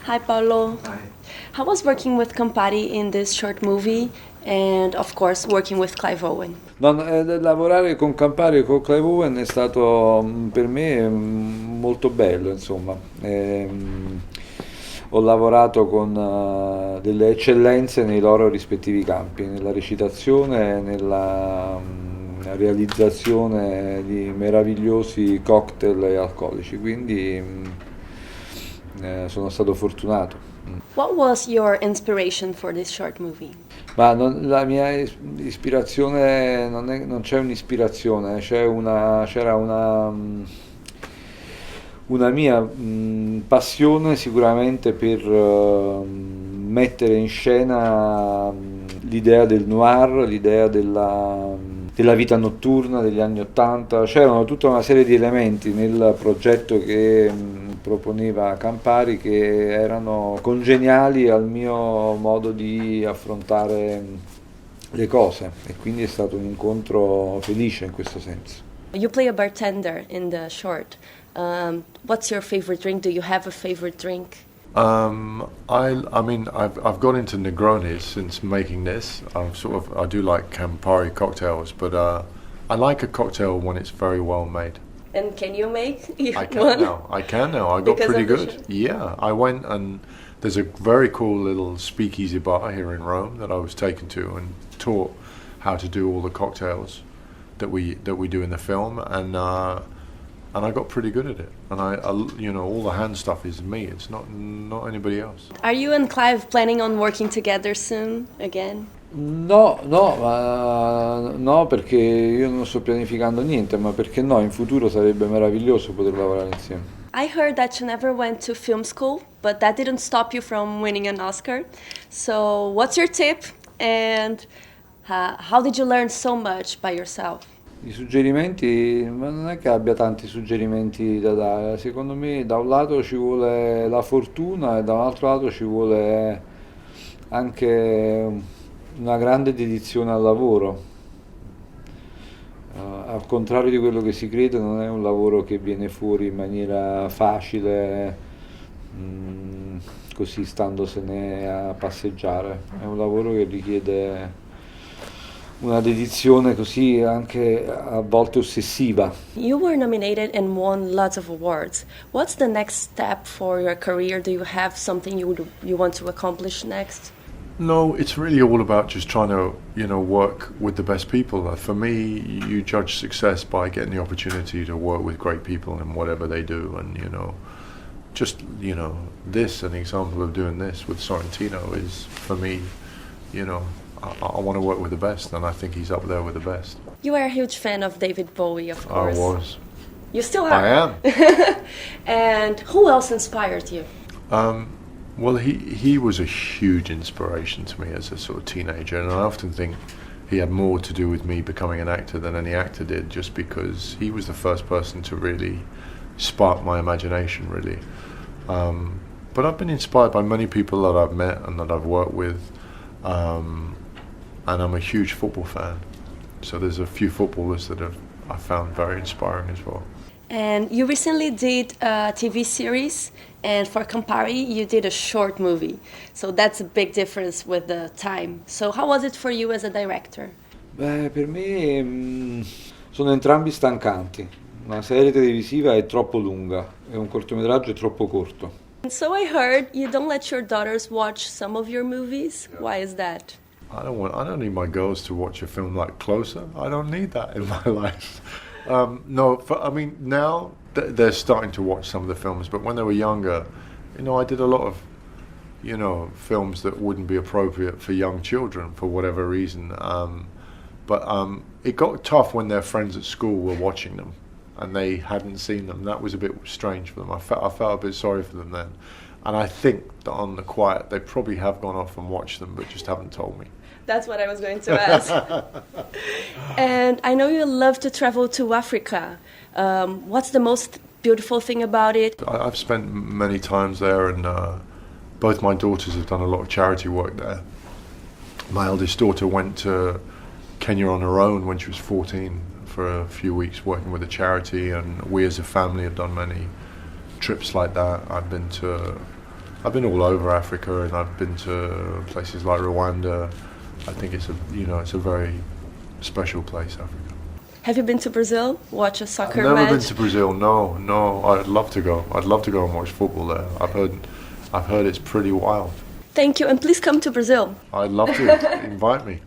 Hi Paolo. Hi. How was working with Campari in this short movie and of course working with Clive Owen? No, lavorare con Campari e con Clive Owen è stato per me molto bello, insomma. Ho lavorato con delle eccellenze nei loro rispettivi campi, nella recitazione, nella realizzazione di meravigliosi cocktail e alcolici, quindi sono stato fortunato. What was your inspiration for this short movie? Ma la mia ispirazione non c'è un'ispirazione, c'era una mia passione sicuramente per mettere in scena l'idea del noir, l'idea della vita notturna degli anni Ottanta. C'erano tutta una serie di elementi nel progetto che proponeva Campari che erano congeniali al mio modo di affrontare le cose e quindi è stato un incontro felice in questo senso. You play a bartender in the short. What's your favorite drink? Do you have a favorite drink? I mean, I've got into Negronis since making this. I do like Campari cocktails, but I like a cocktail when it's very well made. And can you make I can one? now. I can now. I got Because pretty of the good. show? Yeah, I went and there's a very cool little speakeasy bar here in Rome that I was taken to and taught how to do all the cocktails that we do in the film, and I got pretty good at it. And I all the hand stuff is me. It's not anybody else. Are you and Clive planning on working together soon again? No, perché io non sto pianificando niente, ma perché no, in futuro sarebbe meraviglioso poter lavorare insieme. I heard that you never went to film school, but that didn't stop you from winning an Oscar. So, what's your tip? And how did you learn so much by yourself? I suggerimenti, ma non è che abbia tanti suggerimenti da dare, secondo me da un lato ci vuole la fortuna e da un altro lato ci vuole anche una grande dedizione al lavoro. Al contrario di quello che si crede, non è un lavoro che viene fuori in maniera facile, così standosene a passeggiare. È un lavoro che richiede una dedizione così anche a volte ossessiva. You were nominated and won lots of awards. What's the next step for your career? Do you have something you want to accomplish next? No, it's really all about just trying to, work with the best people. For me, you judge success by getting the opportunity to work with great people in whatever they do. And, this, an example of doing this with Sorrentino is, for me, I want to work with the best, and I think he's up there with the best. You are a huge fan of David Bowie, of I course. was. You still are? I am. And who else inspired you? Well, he was a huge inspiration to me as a sort of teenager, and I often think he had more to do with me becoming an actor than any actor did, just because he was the first person to really spark my imagination, really. But I've been inspired by many people that I've met and that I've worked with, and I'm a huge football fan. So there's a few footballers that I found very inspiring as well. And you recently did a TV series, and for Campari, you did a short movie. So that's a big difference with the time. So how was it for you as a director? Beh, per me sono entrambi stancanti. Una serie televisiva è troppo lunga e un cortometraggio è troppo corto. And so I heard you don't let your daughters watch some of your movies. Yeah. Why is that? I don't need my girls to watch a film like Closer. I don't need that in my life. Now they're starting to watch some of the films, but when they were younger, I did a lot of, films that wouldn't be appropriate for young children for whatever reason. But it got tough when their friends at school were watching them and they hadn't seen them. That was a bit strange for them. I felt a bit sorry for them then. And I think that on the quiet, they probably have gone off and watched them, but just haven't told me. That's what I was going to ask. And I know you love to travel to Africa. What's the most beautiful thing about it? I've spent many times there, and both my daughters have done a lot of charity work there. My eldest daughter went to Kenya on her own when she was 14 for a few weeks working with a charity, and we as a family have done many trips like that. I've been to I've been all over Africa, and I've been to places like Rwanda. I think it's a very special place, Africa. Have you been to Brazil? Watch a soccer I've never match? been to Brazil. No. I'd love to go. I'd love to go and watch football there. I've heard it's pretty wild. Thank you, and please come to Brazil. I'd love to. Invite me.